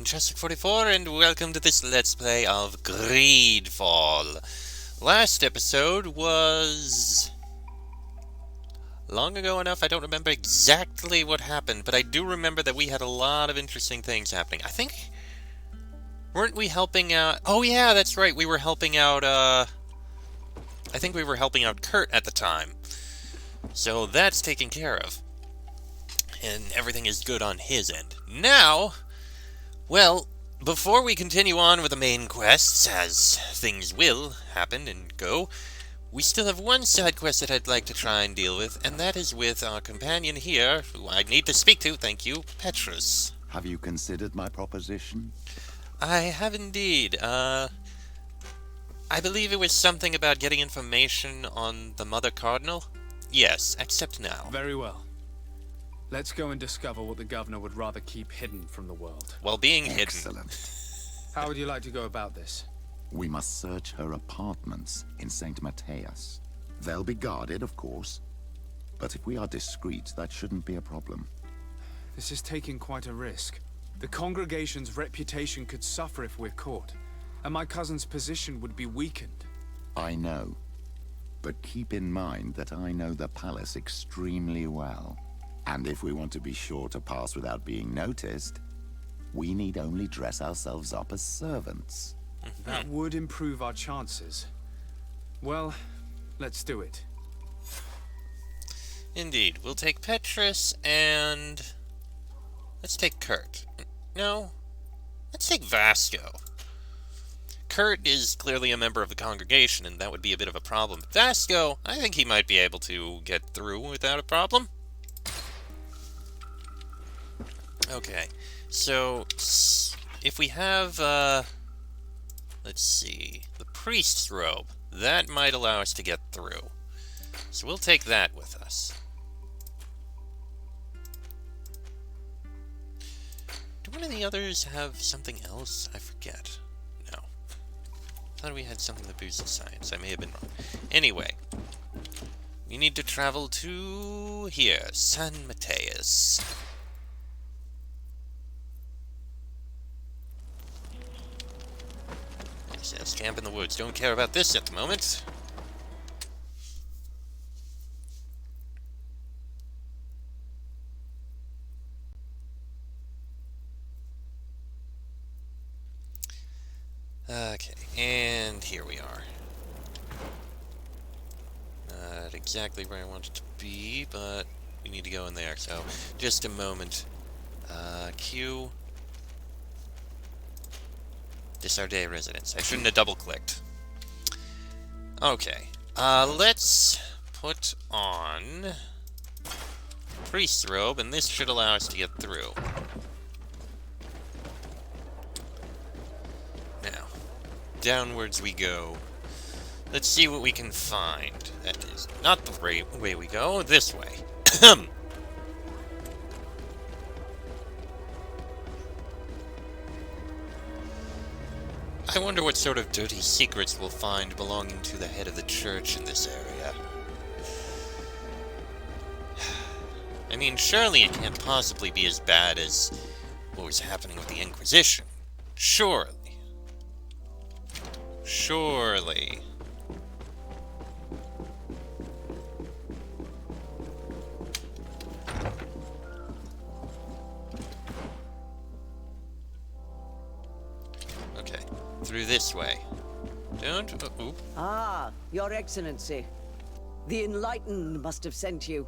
Chester44, and welcome to this Let's Play of Greedfall. Last episode was long ago enough, I don't remember exactly what happened, but I do remember that we had a lot of interesting things happening. I think, weren't we helping out? Oh yeah, that's right, we were helping out, I think we were helping out Kurt at the time. So that's taken care of. And everything is good on his end. Now, well, before we continue on with the main quests, as things will happen and go, we still have one side quest that I'd like to try and deal with, and that is with our companion here, who I need to speak to, thank you, Petrus. Have you considered my proposition? I have indeed. I believe it was something about getting information on the Mother Cardinal? Yes, accept now. Very well. Let's go and discover what the governor would rather keep hidden from the world. While being Excellent. hidden. How would you like to go about this? We must search her apartments in St. Matthias. They'll be guarded, of course. But if we are discreet, that shouldn't be a problem. This is taking quite a risk. The congregation's reputation could suffer if we're caught, and my cousin's position would be weakened. I know. But keep in mind that I know the palace extremely well. And if we want to be sure to pass without being noticed, we need only dress ourselves up as servants. That would improve our chances. Well, let's do it. Indeed. We'll take Petrus and... let's take Kurt. No. Let's take Vasco. Kurt is clearly a member of the congregation, and that would be a bit of a problem. Vasco, I think he might be able to get through without a problem. Okay, so if we have, let's see, the priest's robe, that might allow us to get through. So we'll take that with us. Do one of the others have something else? I forget. No. I thought we had something that boosted science. I may have been wrong. Anyway, we need to travel to here, San Mateus. Yes, camp in the woods. Don't care about this at the moment. Okay, and here we are. Not exactly where I want it to be, but we need to go in there, so just a moment. Q. Desardet residence. I shouldn't have double-clicked. Okay. Let's put on priest's robe, and this should allow us to get through. Now, downwards we go. Let's see what we can find. That is not the way we go. This way. I wonder what sort of dirty secrets we'll find belonging to the head of the church in this area. I mean, surely it can't possibly be as bad as what was happening with the Inquisition. Surely. Surely. Through this way. Don't... oop. Ah, Your Excellency. The Enlightened must have sent you.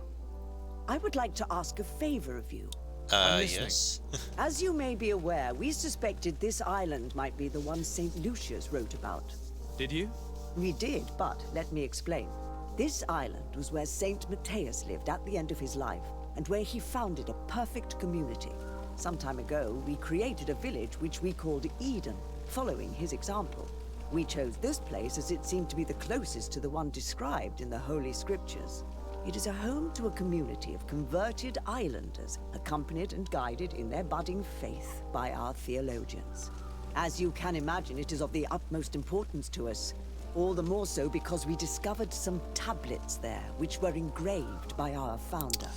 I would like to ask a favor of you. Yes. As you may be aware, we suspected this island might be the one St. Lucius wrote about. Did you? We did, but let me explain. This island was where St. Matthias lived at the end of his life, and where he founded a perfect community. Some time ago, we created a village which we called Eden, following his example. We chose this place as it seemed to be the closest to the one described in the Holy Scriptures. It is a home to a community of converted islanders, accompanied and guided in their budding faith by our theologians. As you can imagine, it is of the utmost importance to us, all the more so because we discovered some tablets there, which were engraved by our founder.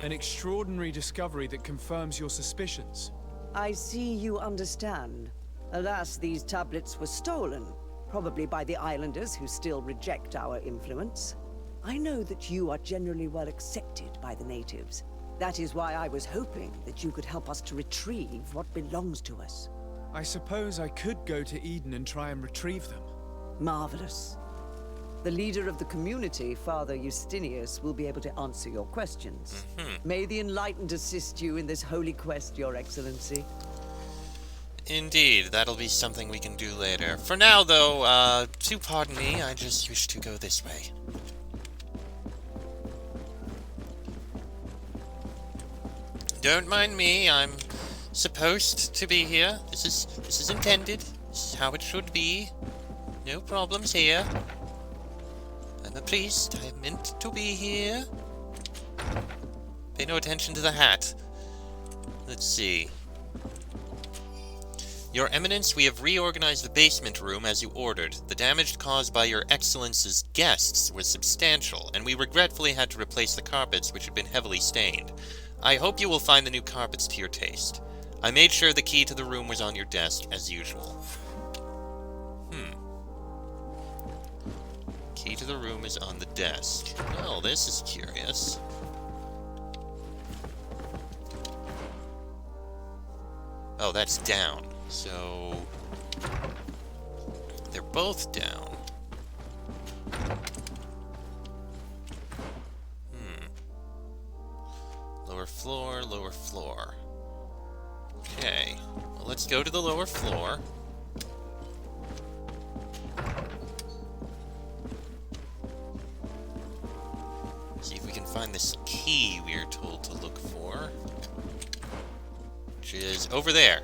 An extraordinary discovery that confirms your suspicions. I see you understand. Alas, these tablets were stolen, probably by the islanders who still reject our influence. I know that you are generally well accepted by the natives. That is why I was hoping that you could help us to retrieve what belongs to us. I suppose I could go to Eden and try and retrieve them. Marvelous. The leader of the community, Father Justinius, will be able to answer your questions. May the Enlightened assist you in this holy quest, Your Excellency. Indeed, that'll be something we can do later. For now, though, do pardon me, I just wish to go this way. Don't mind me, I'm supposed to be here. This is intended. This is how it should be. No problems here. I'm a priest. I'm meant to be here. Pay no attention to the hat. Let's see. Your Eminence, we have reorganized the basement room as you ordered. The damage caused by your Excellence's guests was substantial, and we regretfully had to replace the carpets, which had been heavily stained. I hope you will find the new carpets to your taste. I made sure the key to the room was on your desk, as usual. Key to the room is on the desk. Well, this is curious. Oh, that's down. So... they're both down. Lower floor, lower floor. Okay. Well, let's go to the lower floor. See if we can find this key we are told to look for. Which is over there.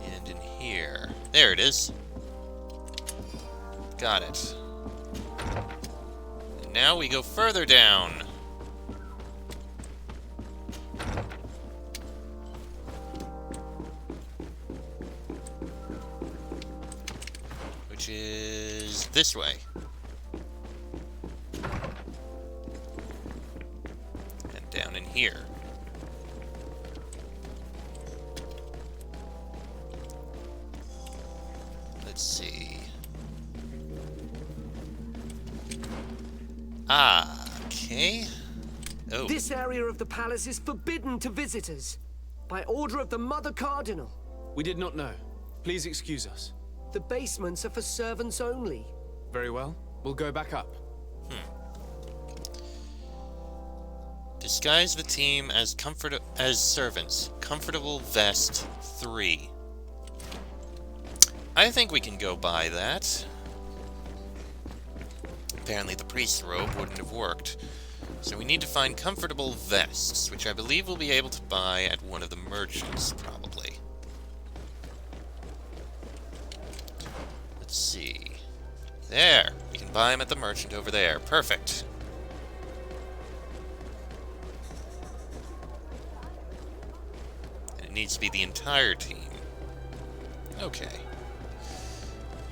And in here. There it is. Got it. And now we go further down. Which is this way. And down in here. Let's see. Ah, okay. Oh. This area of the palace is forbidden to visitors by order of the Mother Cardinal. We did not know. Please excuse us. The basements are for servants only. Very well. We'll go back up. Disguise the team as servants. Comfortable vest 3. I think we can go by that. Apparently the priest's robe wouldn't have worked. So we need to find comfortable vests, which I believe we'll be able to buy at one of the merchants, probably. Let's see. There! We can buy them at the merchant over there. Perfect. And it needs to be the entire team. Okay.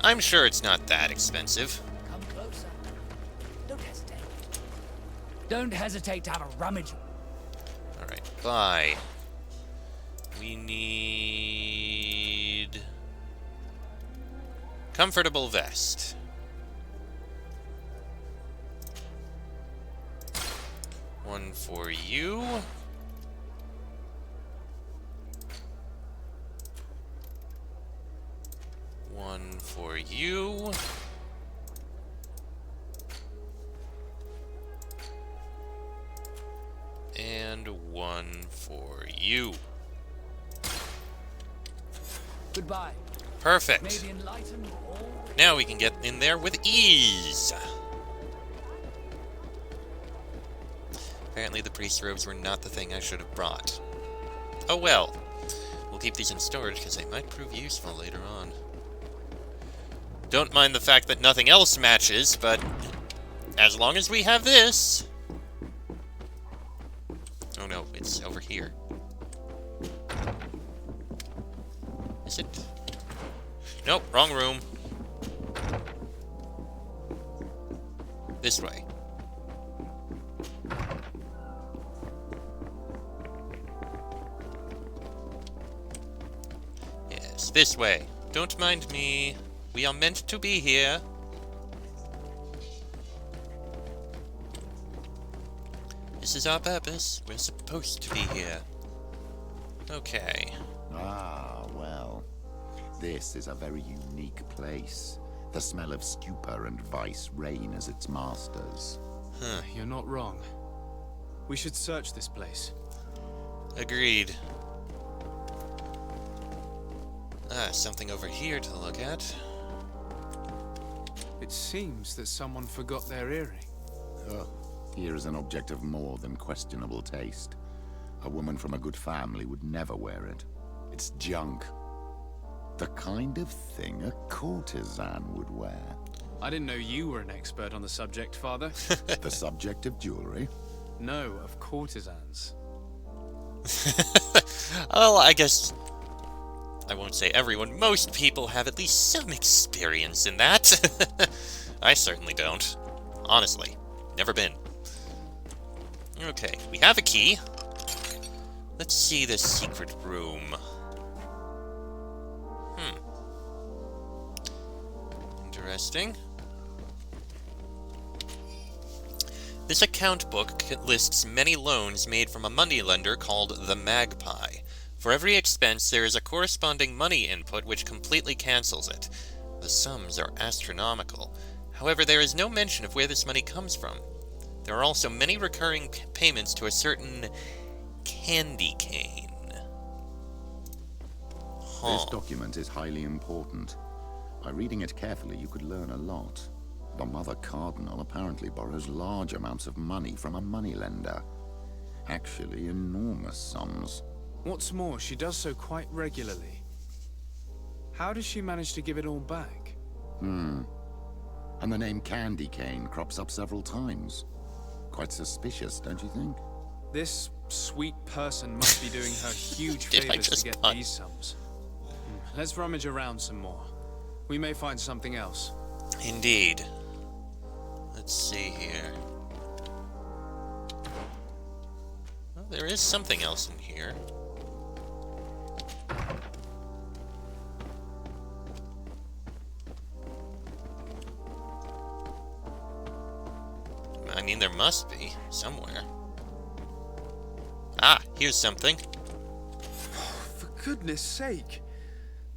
I'm sure it's not that expensive. Come closer. Don't hesitate. Don't hesitate to have a rummage. Alright, buy. We need... comfortable vest. One for you. One for you. And one for you. Goodbye. Perfect. May the enlightened all... Now we can get in there with ease. Apparently the priest's robes were not the thing I should have brought. Oh well. We'll keep these in storage because they might prove useful later on. Don't mind the fact that nothing else matches, but as long as we have this... Oh no, it's over here. Is it? Nope, wrong room. This way. this way. Don't mind me. We are meant to be here. This is our purpose. We're supposed to be here. Okay. Ah, well. This is a very unique place. The smell of stupor and vice reign as its masters. You're not wrong. We should search this place. Agreed. Something over here to look at. It seems that someone forgot their earring. Oh, here is an object of more than questionable taste. A woman from a good family would never wear it. It's junk. The kind of thing a courtesan would wear. I didn't know you were an expert on the subject, Father. The subject of jewelry? No, of courtesans. Well, I guess I won't say everyone. Most people have at least some experience in that. I certainly don't. Honestly. Never been. Okay, we have a key. Let's see this secret room. Interesting. This account book lists many loans made from a moneylender called the Magpie. For every expense, there is a corresponding money input which completely cancels it. The sums are astronomical. However, there is no mention of where this money comes from. There are also many recurring payments to a certain candy cane. This document is highly important. By reading it carefully, you could learn a lot. The Mother Cardinal apparently borrows large amounts of money from a moneylender. Actually, enormous sums. What's more, she does so quite regularly. How does she manage to give it all back? And the name Candy Cane crops up several times. Quite suspicious, don't you think? This sweet person must be doing her huge Did I favors just to get pun? these sums. Let's rummage around some more. We may find something else. Indeed. Let's see here. Well, there is something else in here. I mean, there must be, somewhere. Ah, here's something. For goodness sake,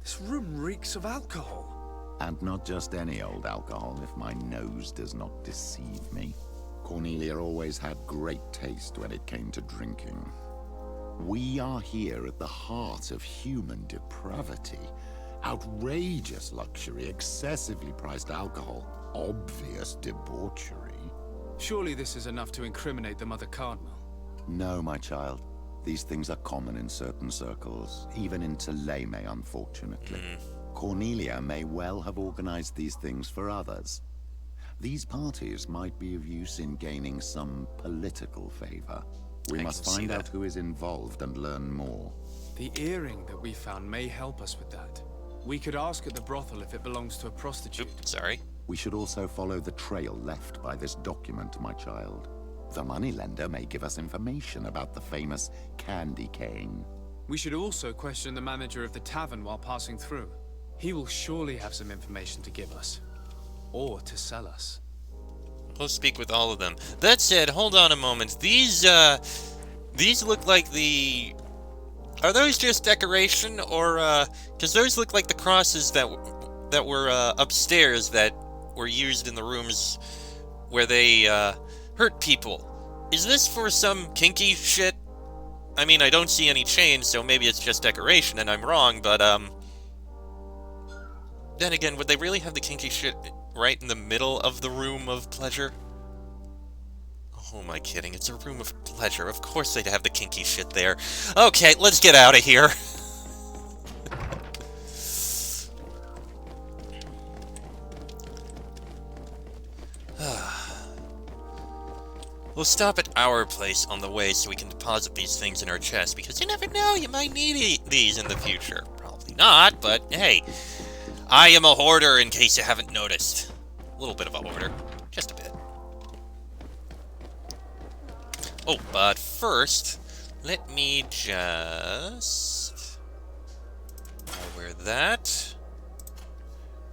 this room reeks of alcohol. And not just any old alcohol, if my nose does not deceive me. Cornelia always had great taste when it came to drinking. We are here at the heart of human depravity. Outrageous luxury, excessively priced alcohol, obvious debauchery. Surely this is enough to incriminate the Mother Cardinal. No, my child. These things are common in certain circles, even in Theleme, unfortunately. Cornelia may well have organized these things for others. These parties might be of use in gaining some political favor. We must find out who is involved and learn more. The earring that we found may help us with that. We could ask at the brothel if it belongs to a prostitute. Oop, sorry. We should also follow the trail left by this document, my child. The moneylender may give us information about the famous Candy Cane. We should also question the manager of the tavern while passing through. He will surely have some information to give us. Or to sell us. We'll speak with all of them. That said, hold on a moment. These look like the... Are those just decoration, or, because those look like the crosses that were, upstairs that were used in the rooms where they, hurt people. Is this for some kinky shit? I mean, I don't see any chains, so maybe it's just decoration and I'm wrong, but, then again, would they really have the kinky shit right in the middle of the room of pleasure? Oh, am I kidding? It's a room of pleasure. Of course they'd have the kinky shit there. Okay, let's get out of here. We'll stop at our place on the way so we can deposit these things in our chest, because you never know, you might need these in the future. Probably not, but hey, I am a hoarder in case you haven't noticed. A little bit of a hoarder. Just a bit. Oh, but first, let me just... wear that.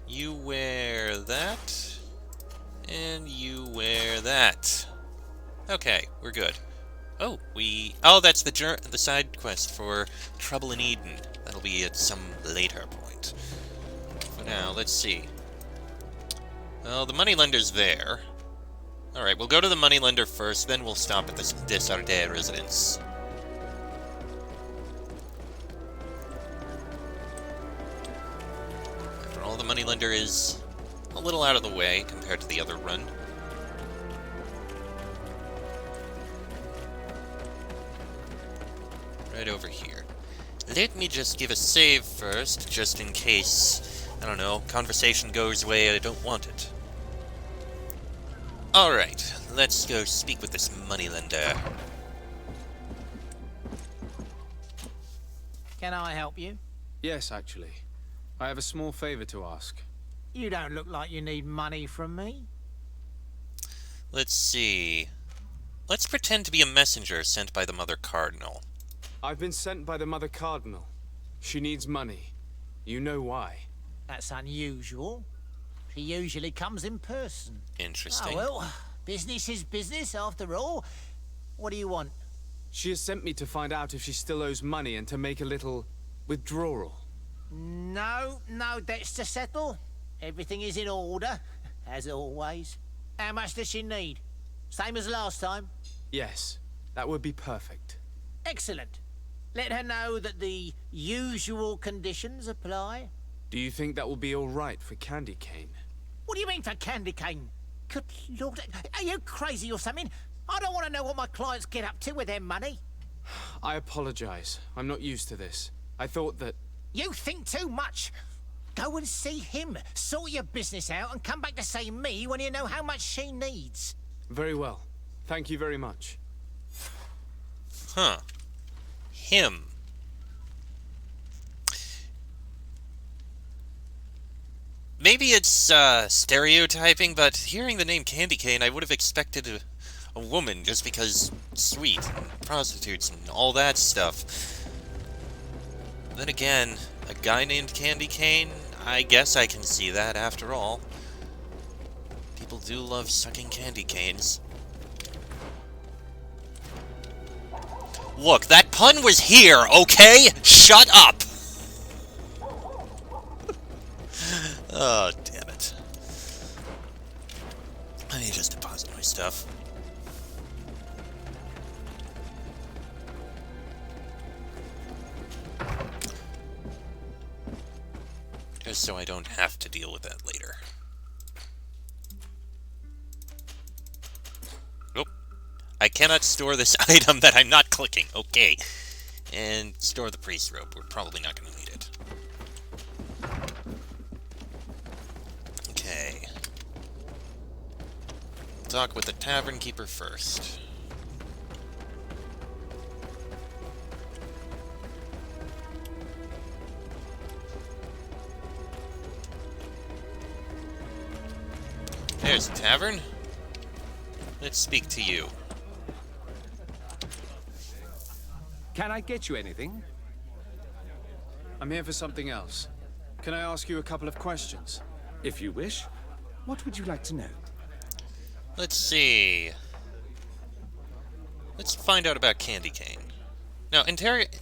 You wear that. And you wear that. Okay, we're good. Oh, oh, that's the side quest for Trouble in Eden. That'll be at some later point. For now, let's see. Well, the moneylender's there. Alright, we'll go to the moneylender first, then we'll stop at this Ardea residence. After all, the moneylender is a little out of the way compared to the other run. Right over here. Let me just give a save first, just in case, I don't know, conversation goes away I don't want it. Alright, let's go speak with this moneylender. Can I help you? Yes, actually. I have a small favor to ask. You don't look like you need money from me. Let's see. Let's pretend to be a messenger sent by the Mother Cardinal. I've been sent by the Mother Cardinal. She needs money. You know why. That's unusual. She usually comes in person. Interesting. Oh, well, business is business after all. What do you want? She has sent me to find out if she still owes money and to make a little withdrawal. No debts to settle. Everything is in order, as always. How much does she need? Same as last time? Yes, that would be perfect. Excellent. Let her know that the usual conditions apply. Do you think that will be all right for Candy Cane? What do you mean for candy cane? Good Lord, are you crazy or something? I don't want to know what my clients get up to with their money. I apologize. I'm not used to this. I thought that... You think too much. Go and see him, sort your business out, and come back to see me when you know how much she needs. Very well. Thank you very much. Huh. Him. Maybe it's stereotyping, but hearing the name Candy Cane, I would have expected a woman just because sweet and prostitutes and all that stuff. Then again, a guy named Candy Cane, I guess I can see that after all. People do love sucking candy canes. Look, that pun was here, okay? Shut up! Oh, damn it. I need to just deposit my stuff. Just so I don't have to deal with that later. Nope. I cannot store this item that I'm not clicking. Okay. And store the priest robe. We're probably not going to need it. Okay. Talk with the tavern keeper first. There's the tavern. Let's speak to you. Can I get you anything? I'm here for something else. Can I ask you a couple of questions? If you wish. What would you like to know? Let's see. Let's find out about Candy Cane. Now, interrogate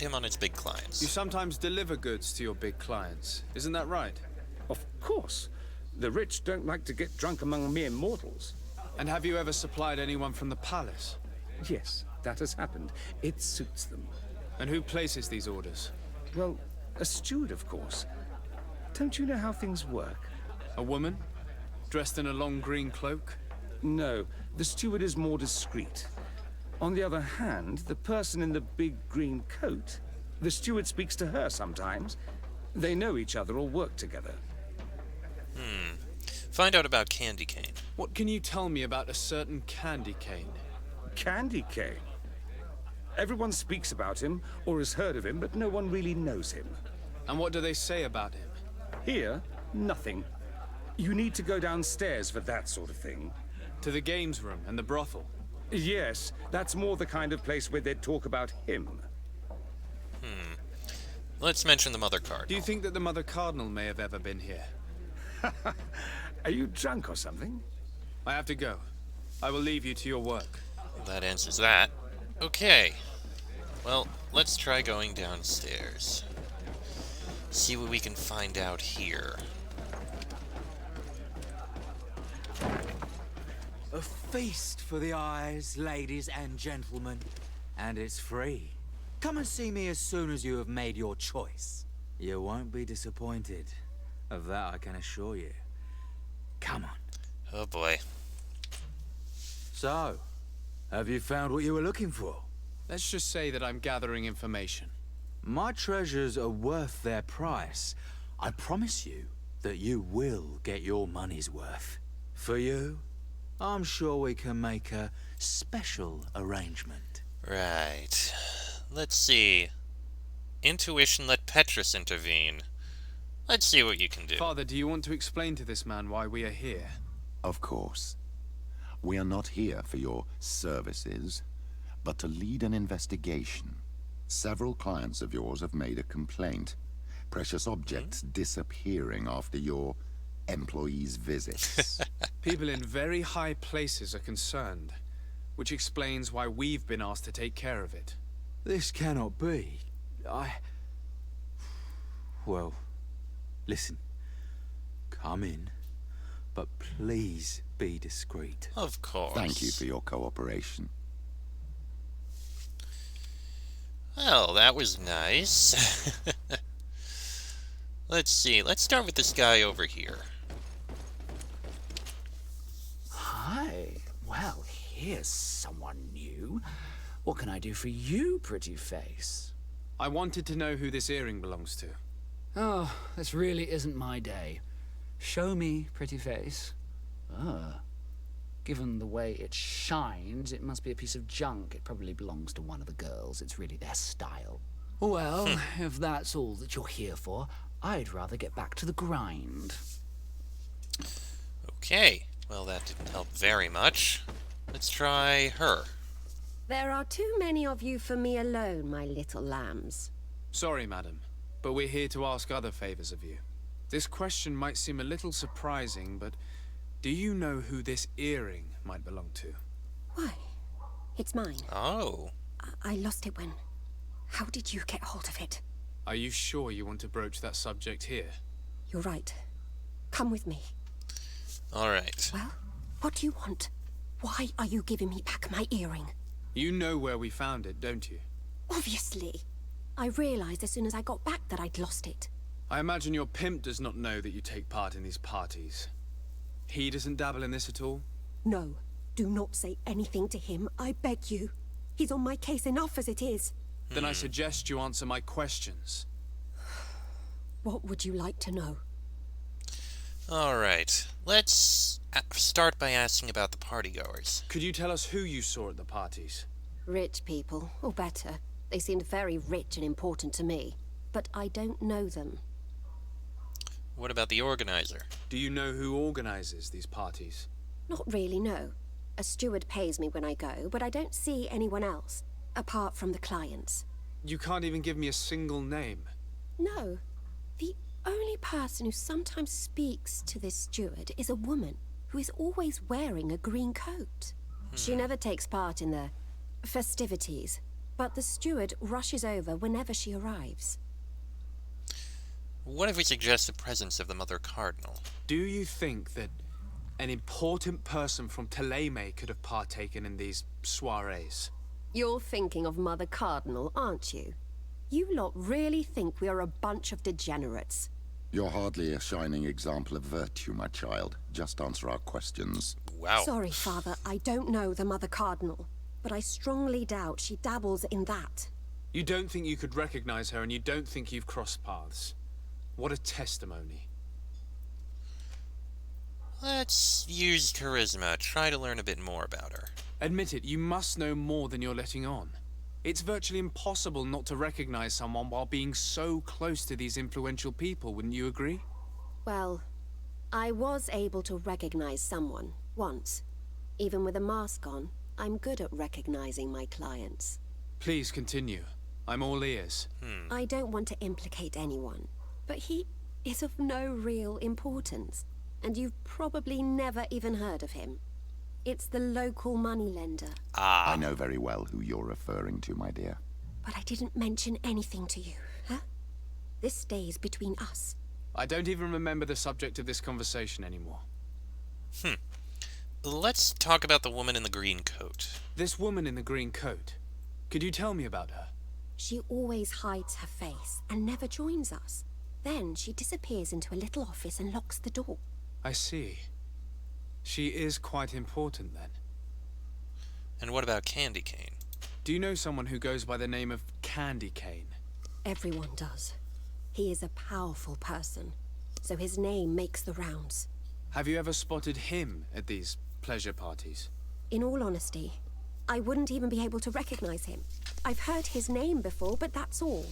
him on his big clients. You sometimes deliver goods to your big clients. Isn't that right? Of course. The rich don't like to get drunk among mere mortals. And have you ever supplied anyone from the palace? Yes, that has happened. It suits them. And who places these orders? Well, a steward, of course. Don't you know how things work? A woman? Dressed in a long green cloak? No, the steward is more discreet. On the other hand, the person in the big green coat, the steward speaks to her sometimes. They know each other or work together. Find out about Candy Cane. What can you tell me about a certain Candy Cane? Candy Cane. Everyone speaks about him or has heard of him, but no one really knows him. And what do they say about him? Here, nothing. You need to go downstairs for that sort of thing. To the games room and the brothel? Yes, that's more the kind of place where they'd talk about him. let's mention the Mother Do Cardinal. you think that the Mother Cardinal may have ever been here? Are you drunk or something? I have to go. I will leave you to your work. That answers that. Okay. Well, let's try going downstairs. See what we can find out here. A feast for the eyes, ladies and gentlemen. And it's free. Come and see me as soon as you have made your choice. You won't be disappointed. Of that I can assure you. Come on. Oh boy. So, have you found what you were looking for? Let's just say that I'm gathering information. My treasures are worth their price. I promise you that you will get your money's worth. For you, I'm sure we can make a special arrangement. Right. Let's see. Intuition, let Petrus intervene. Let's see what you can do. Father, do you want to explain to this man why we are here? Of course. We are not here for your services, but to lead an investigation. Several clients of yours have made a complaint. Precious objects disappearing after your employees' visits. People in very high places are concerned, which explains why we've been asked to take care of it. This cannot be. Well, listen. Come in, but please be discreet. Of course. Thank you for your cooperation. Well, that was nice. Let's see. Let's start with this guy over here. Hi. Well, here's someone new. What can I do for you, pretty face? I wanted to know who this earring belongs to. Oh, this really isn't my day. Show me, pretty face. Given the way it shines, it must be a piece of junk. It probably belongs to one of the girls. It's really their style. Well, if that's all that you're here for, I'd rather get back to the grind. Okay. Well, that didn't help very much. Let's try her. There are too many of you for me alone, my little lambs. Sorry, madam, but we're here to ask other favors of you. This question might seem a little surprising, but do you know who this earring might belong to? Why? It's mine. Oh. I lost it when... How did you get hold of it? Are you sure you want to broach that subject here? You're right. Come with me. All right. Well, what do you want? Why are you giving me back my earring? You know where we found it, don't you? Obviously. I realized as soon as I got back that I'd lost it. I imagine your pimp does not know that you take part in these parties. He doesn't dabble in this at all? No. Do not say anything to him, I beg you. He's on my case enough as it is. Then I suggest you answer my questions. What would you like to know? All right. Let's start by asking about the partygoers. Could you tell us who you saw at the parties? Rich people, or better. They seemed very rich and important to me. But I don't know them. What about the organizer? Do you know who organizes these parties? Not really, no. A steward pays me when I go, but I don't see anyone else, apart from the clients. You can't even give me a single name. No. The only person who sometimes speaks to this steward is a woman who is always wearing a green coat. She never takes part in the festivities, but the steward rushes over whenever she arrives. What if we suggest the presence of the Mother Cardinal? Do you think that an important person from Thélème could have partaken in these soirees? You're thinking of Mother Cardinal, aren't you? You lot really think we are a bunch of degenerates. You're hardly a shining example of virtue, my child. Just answer our questions. Wow. Sorry, Father, I don't know the Mother Cardinal, but I strongly doubt she dabbles in that. You don't think you could recognize her, and you don't think you've crossed paths. What a testimony. Let's use charisma. Try to learn a bit more about her. Admit it, you must know more than you're letting on. It's virtually impossible not to recognize someone while being so close to these influential people, wouldn't you agree? Well, I was able to recognize someone, once. Even with a mask on, I'm good at recognizing my clients. Please continue. I'm all ears. I don't want to implicate anyone, but he is of no real importance, and you've probably never even heard of him. It's the local moneylender. I know very well who you're referring to, my dear. But I didn't mention anything to you, huh? This stays between us. I don't even remember the subject of this conversation anymore. Let's talk about the woman in the green coat. This woman in the green coat. Could you tell me about her? She always hides her face and never joins us. Then she disappears into a little office and locks the door. I see. She is quite important, then. And what about Candy Cane? Do you know someone who goes by the name of Candy Cane? Everyone does. He is a powerful person, so his name makes the rounds. Have you ever spotted him at these pleasure parties? In all honesty, I wouldn't even be able to recognize him. I've heard his name before, but that's all.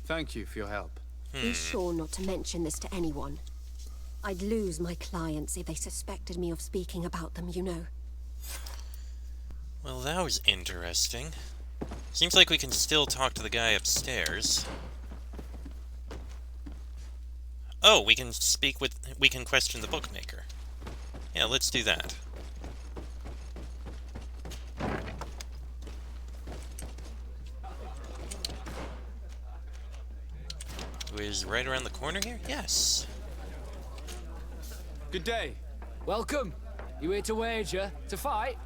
Thank you for your help. Be sure not to mention this to anyone. I'd lose my clients if they suspected me of speaking about them, you know. Well, that was interesting. Seems like we can still talk to the guy upstairs. Oh, we can question the bookmaker. Yeah, let's do that. Who is right around the corner here? Yes. Good day. Welcome. You here to wager? To fight?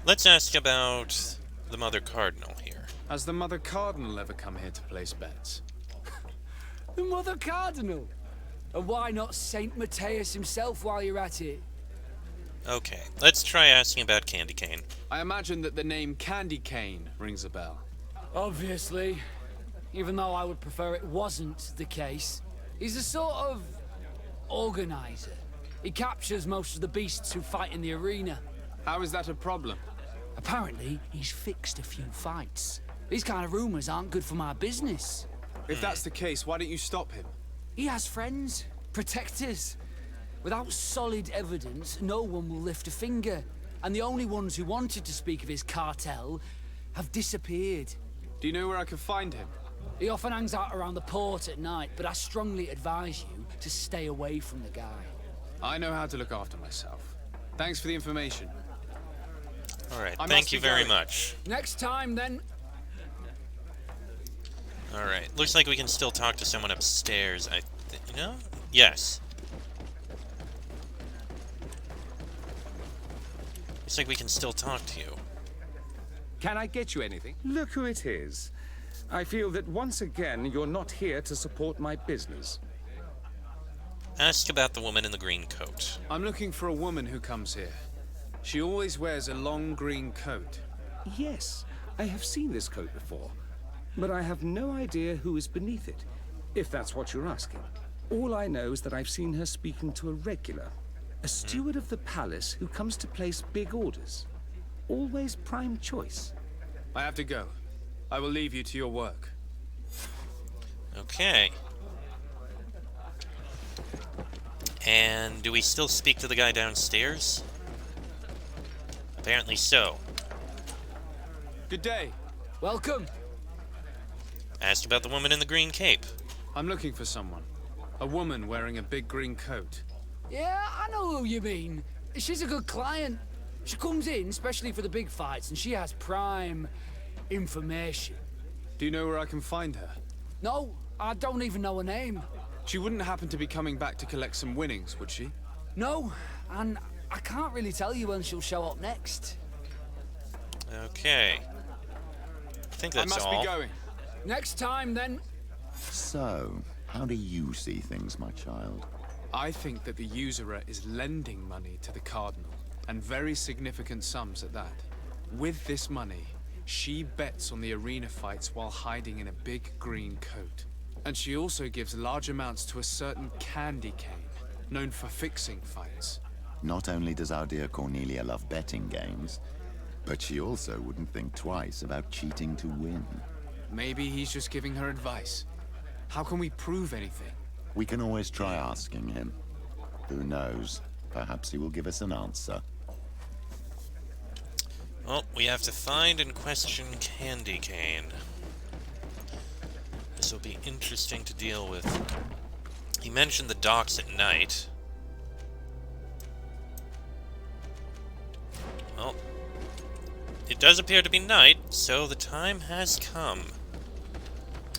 Let's ask about the Mother Cardinal here. Has the Mother Cardinal ever come here to place bets? The Mother Cardinal? And why not Saint Matthias himself while you're at it? Okay, let's try asking about Candy Cane. I imagine that the name Candy Cane rings a bell. Obviously. Even though I would prefer it wasn't the case. He's a sort of organizer. He captures most of the beasts who fight in the arena. How is that a problem? Apparently, he's fixed a few fights. These kind of rumors aren't good for my business. If that's the case, why don't you stop him? He has friends, protectors. Without solid evidence, no one will lift a finger. And the only ones who wanted to speak of his cartel have disappeared. Do you know where I can find him? He often hangs out around the port at night, but I strongly advise you to stay away from the guy. I know how to look after myself. Thanks for the information. Alright, thank you very going. much. Next time, then. Alright, looks like we can still talk to someone upstairs, you know? Yes. Looks like we can still talk to you. Can I get you anything? Look who it is. I feel that once again you're not here to support my business. Ask about the woman in the green coat. I'm looking for a woman who comes here. She always wears a long green coat. Yes, I have seen this coat before, but I have no idea who is beneath it, if that's what you're asking. All I know is that I've seen her speaking to a regular, a steward of the palace who comes to place big orders. Always prime choice. I have to go. I will leave you to your work. Okay. And do we still speak to the guy downstairs? Apparently so. Good day. Welcome. Asked about the woman in the green cape. I'm looking for someone. A woman wearing a big green coat. Yeah, I know who you mean. She's a good client. She comes in, especially for the big fights, and she has prime information. Do you know where I can find her? No, I don't even know her name. She wouldn't happen to be coming back to collect some winnings, would she? No, and I can't really tell you when she'll show up next. Okay. I think that's all. I must be going. Next time, then. So, how do you see things, my child? I think that the usurer is lending money to the Cardinal, and very significant sums at that. With this money, she bets on the arena fights while hiding in a big green coat. And she also gives large amounts to a certain Candy Cane, known for fixing fights. Not only does our dear Cornelia love betting games, but she also wouldn't think twice about cheating to win. Maybe he's just giving her advice. How can we prove anything? We can always try asking him. Who knows? Perhaps he will give us an answer. Well, we have to find and question Candy Cane. This will be interesting to deal with. He mentioned the docks at night. Well, it does appear to be night, so the time has come.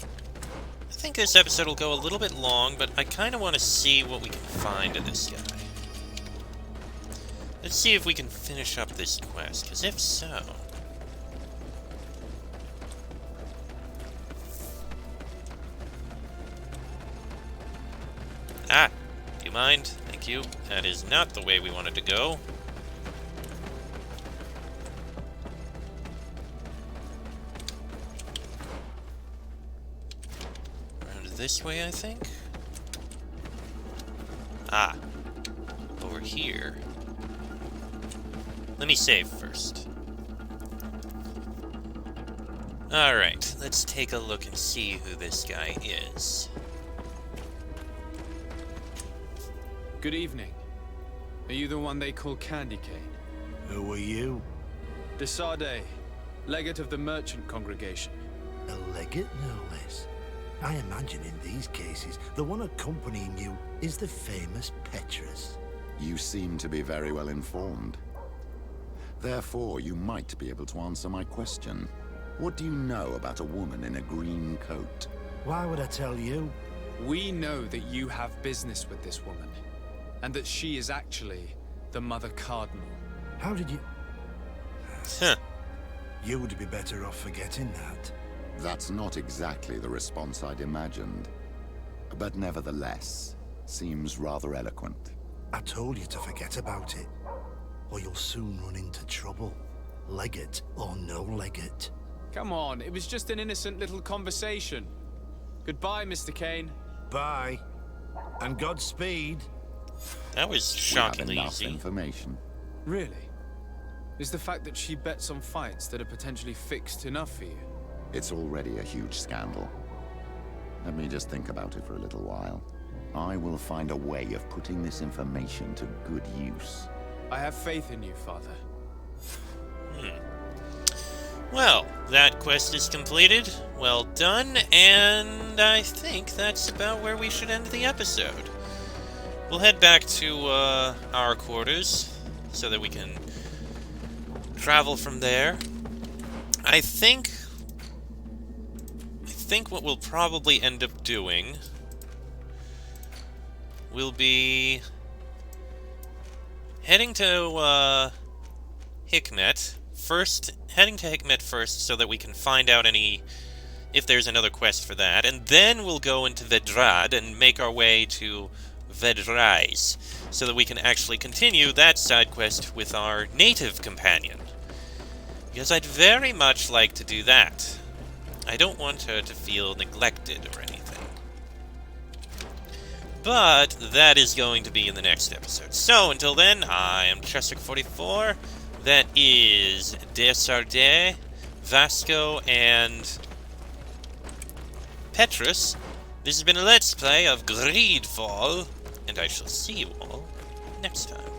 I think this episode will go a little bit long, but I kind of want to see what we can find of this guy. Let's see if we can finish up this quest, because if so... Ah! Do you mind? Thank you. That is not the way we wanted to go. Around this way, I think? Ah. Over here. Let me save first. Alright, let's take a look and see who this guy is. Good evening. Are you the one they call Candy Cane? Who are you? Desade, legate of the merchant congregation. A legate, no less. I imagine in these cases, the one accompanying you is the famous Petrus. You seem to be very well informed. Therefore, you might be able to answer my question. What do you know about a woman in a green coat? Why would I tell you? We know that you have business with this woman, and that she is actually the Mother Cardinal. How did you... Huh. You would be better off forgetting that. That's not exactly the response I'd imagined. But nevertheless, seems rather eloquent. I told you to forget about it, or you'll soon run into trouble. Legate or no legate. Come on, it was just an innocent little conversation. Goodbye, Mr. Cane. Bye. And Godspeed. That was We shockingly have enough easy. information. Really? Is the fact that she bets on fights that are potentially fixed enough for you? It's already a huge scandal. Let me just think about it for a little while. I will find a way of putting this information to good use. I have faith in you, Father. Well, that quest is completed. Well done, and I think that's about where we should end the episode. We'll head back to our quarters so that we can travel from there. I think what we'll probably end up doing will be heading to Hikmet first. Heading to Hikmet first so that we can find out if there's another quest for that, and then we'll go into Vedrad and make our way to Vedrais so that we can actually continue that side quest with our native companion. Because I'd very much like to do that. I don't want her to feel neglected or anything. But that is going to be in the next episode. So until then, I am Cheswick44. That is Desardet, Vasco, and Petrus. This has been a Let's Play of Greedfall, and I shall see you all next time.